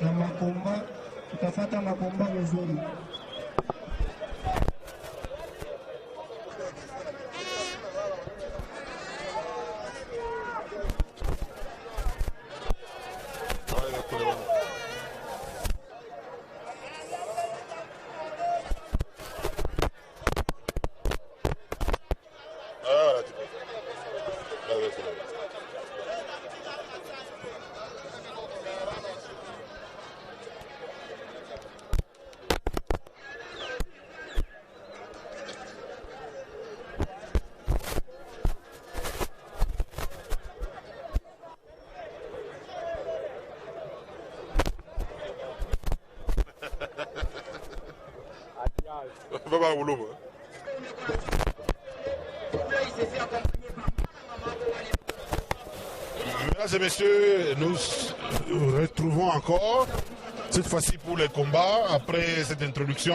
na makomba, tutafata makomba vizuri. Mesdames et messieurs, nous retrouvons encore, cette fois-ci pour les combats, après cette introduction,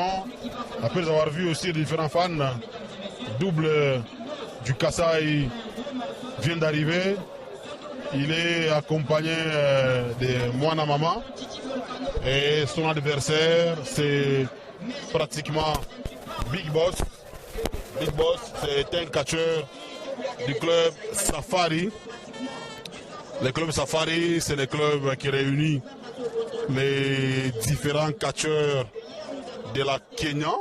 après avoir vu aussi les différents fans, double du Kasaï vient d'arriver. Il est accompagné de Mwana Mama et son adversaire, c'est pratiquement Big Boss. Big Boss, c'est un catcheur du club Safari. Le club Safari, c'est le club qui réunit les différents catcheurs de la Kenya.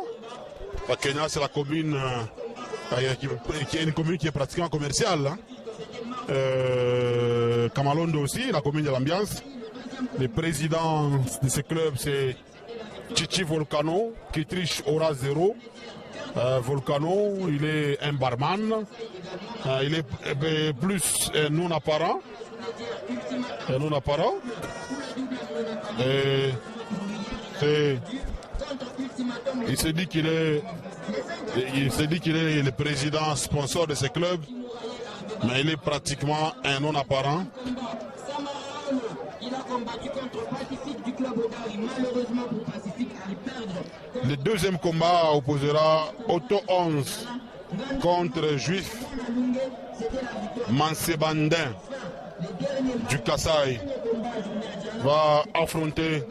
La Kenya, c'est la commune qui est une commune qui est pratiquement commerciale. Hein. Kamalondo aussi, la commune de l'ambiance. Le président de ce club, c'est Chichi Volcano, qui triche Aura Zero. Volcano, il est un barman. Il est plus non apparent. Non apparent. Il se dit qu'il est le président sponsor de ce club, mais il est pratiquement un non apparent. Le deuxième combat opposera Otto 11 contre Juif Mansebandin du Kasaï. Va affronter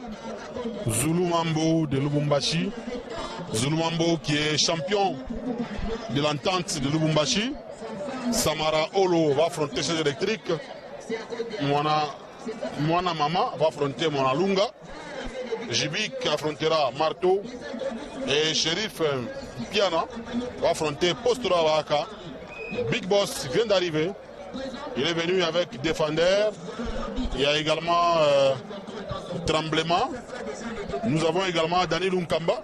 Zulu Mambo de Lubumbashi. Zulu Mambo qui est champion de l'entente de Lubumbashi. Samara Olo va affronter ses électriques. Mwana Mama va affronter Mwana Lunga. Jibik affrontera Marteau. Et Shérif Piana va affronter Postura Waka. Big Boss vient d'arriver. Il est venu avec Defender. Il y a également Tremblement. Nous avons également Dani Lunkamba.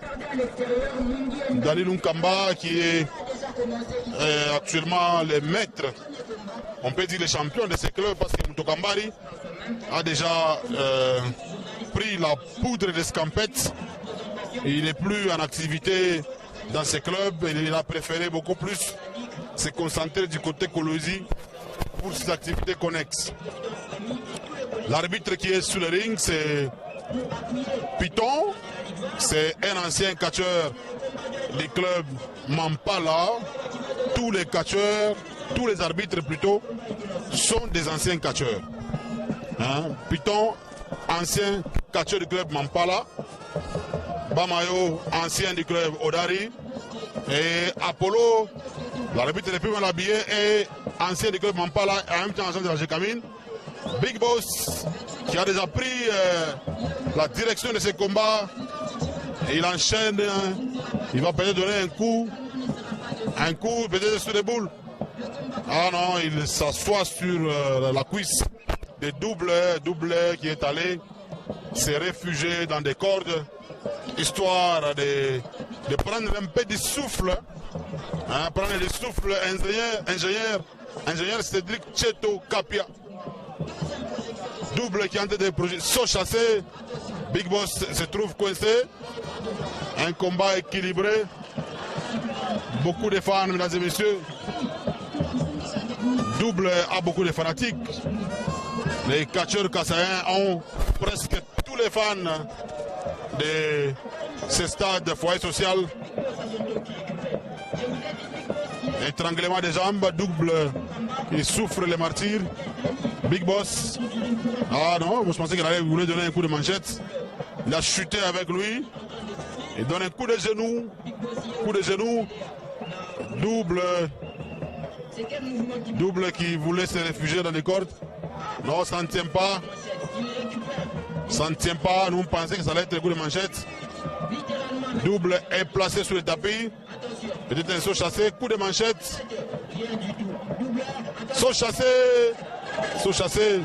Dani Lunkamba qui est actuellement le maître, on peut dire le champion de ce club, parce que Mutokambari a déjà pris la poudre d'escampette. Il n'est plus en activité dans ce club. Il a préféré beaucoup plus se concentrer du côté Kolosi pour ses activités connexes. L'arbitre qui est sous le ring, c'est Python. C'est un ancien catcheur du club Mampala. Tous les catcheurs, tous les arbitres plutôt, sont des anciens catcheurs. Hein? Python, ancien catcheur du club Mampala. Bamayo, ancien du club Odari. Et Apollo, l'arbitre le plus mal habillé, est ancien du club Mampala et en même temps ancien de la Gécamine. Big Boss, qui a déjà pris la direction de ces combats. Et il enchaîne, il va peut-être donner un coup peut-être sur les boules. Ah non, il s'assoit sur la cuisse de double qui est allé se réfugier dans des cordes, histoire de prendre un peu de souffle. Hein, prendre le souffle, ingénieur Cédric Cheto Kapia. Double qui est en train de se chasser. Big Boss se trouve coincé. Un combat équilibré. Beaucoup de fans, mesdames et messieurs. Double a beaucoup de fanatiques. Les catcheurs kassaïens ont presque tous les fans de ce stade de foyer social. Étranglement des jambes, double, il souffre les martyrs. Big Boss. Ah non, je pensais qu'il voulait donner un coup de manchette. Il a chuté avec lui. Il donne un coup de genou. Coup de genou. Double qui voulait se réfugier dans les cordes. Non, ça ne tient pas. Ça ne tient pas. Nous pensions que ça allait être un coup de manchette. Double est placé sur le tapis. Peut-être un saut chassé. Coup de manchette. Saut chassé. Saut chassé.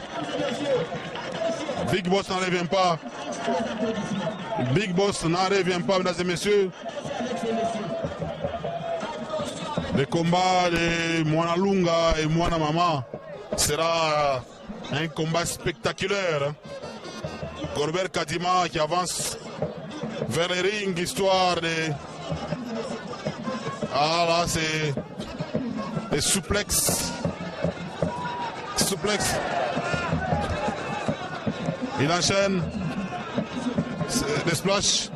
Big Boss n'en revient pas. Big Boss n'en revient pas, mesdames et messieurs. Le combat de Mwana Lunga et Mwana Mama sera un combat spectaculaire. Gorbert Kadima qui avance vers le ring, histoire de... Ah là, c'est des souplexes. Souplex. Il enchaîne. Des splash.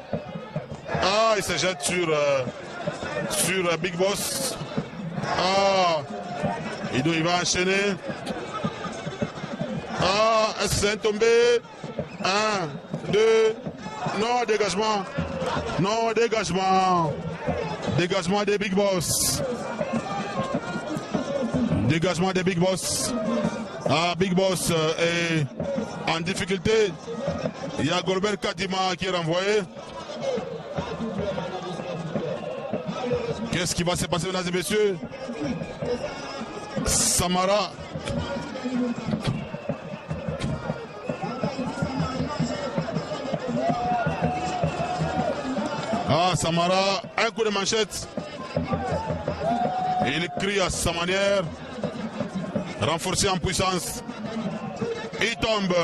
Ah, il se jette sur Big Boss. Ah, il va enchaîner. Ah, est-ce que c'est un tombé? 1, 2, non, dégagement. Non, dégagement. Dégagement des Big Boss. Dégagement des Big Boss. Ah, Big Boss est en difficulté. Il y a Gorbert Kadima qui est renvoyé. Qu'est-ce qui va se passer, mesdames et messieurs? Samara. Ah, Samara, un coup de manchette. Il crie à sa manière. Renforcé en puissance. Il tombe.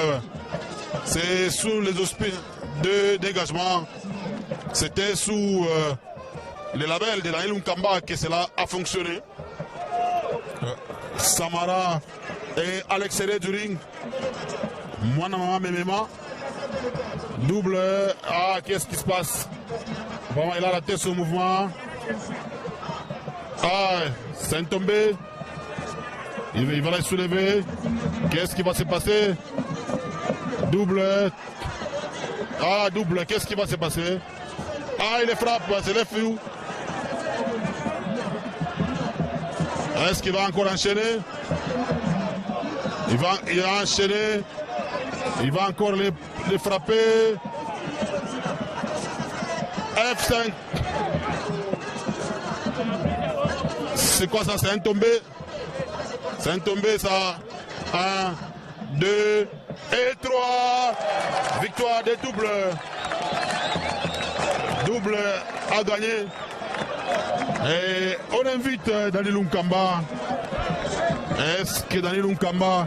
C'est sous les auspices de dégagement. C'était sous le label de Daniel Nkamba que cela a fonctionné. Samara est à l'extérieur du ring. Mwana Mama Memema. Double. Ah, qu'est-ce qui se passe? Bon, il a la tête au mouvement. Ah, c'est un tombé. Il va la soulever. Qu'est-ce qui va se passer? Double. Ah, double. Qu'est-ce qui va se passer? Ah, il les frappe. C'est les fous. Est-ce qu'il va encore enchaîner? Il va enchaîner. Il va encore les frapper. F5. C'est quoi ça? C'est un tombé. C'est un tombé ça. 1, 2 et 3. Victoire des doubles. Double a gagné. Et on invite Daniel Nkamba. Est-ce que Daniel Nkamba,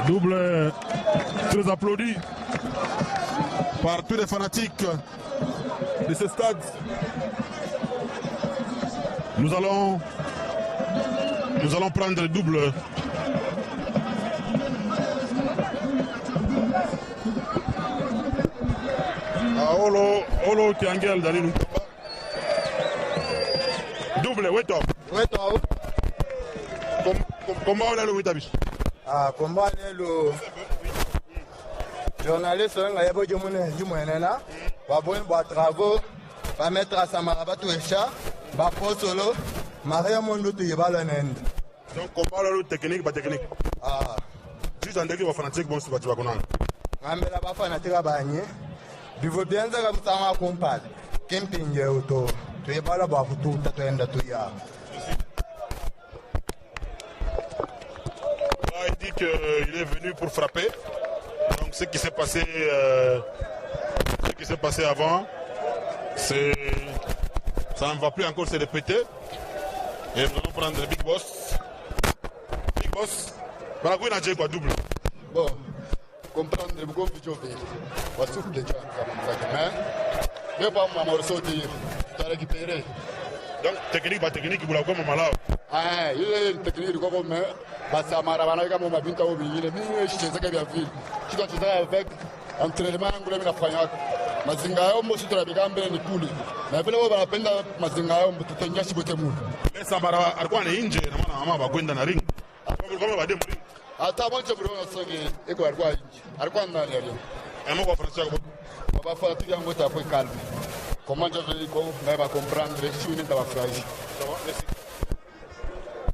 double très applaudi par tous les fanatiques de ce stade. Nous allons prendre le double. Olo Tiangel Daniel Nkamba. Double, wait up. Combat on est le Witabis. Ah, combat on est le journaliste, on a besoin de là. Va bon, va travaux, va mettre à Samara tout et chat, va poser solo, Maria Mondo tu y va le nend. Donc combat on est technique, pas technique. Ah. Juste en dégueu fanatique, bon, c'est pas tu vas connaître. Ambe la pas fanatique à bagner. Du veux bien ça comme ça ma compagne. Camping auto. Tu es pas là bas pour tout, tu es en tout ya. Il dit qu'il est venu pour frapper. Donc ce qui s'est passé, avant, ça ne va plus encore se répéter. Et nous allons prendre le Big Boss. Big Boss. Voilà quoi, il a quoi double. Bon, comprendre le gros vidéo. On va souffler déjà. Mais pas moi, je vais récupérer. Donc technique, pas technique, vous l'avez comme malade. Ah, il est technique comme mais ça m'a ramené comme ma binta au milieu. Mais je sais que bien vu. Tu dois te faire avec entraînement anglais na fanya. Mazinga yao mbo sutra bigambe ni kuli. Na vile wao wanapenda mazinga yao mtutenyashi bote mu. Samara alikuwa ni nje na maana mama bakwenda na ring. Kama bade mu ring. hata mmoja mliona songe iko alikuwa ndani ya leo amo kwa français ko baba fala tu yango ta foi calme comment je vais ko mais va comprendre si on est dans la phrase ça va merci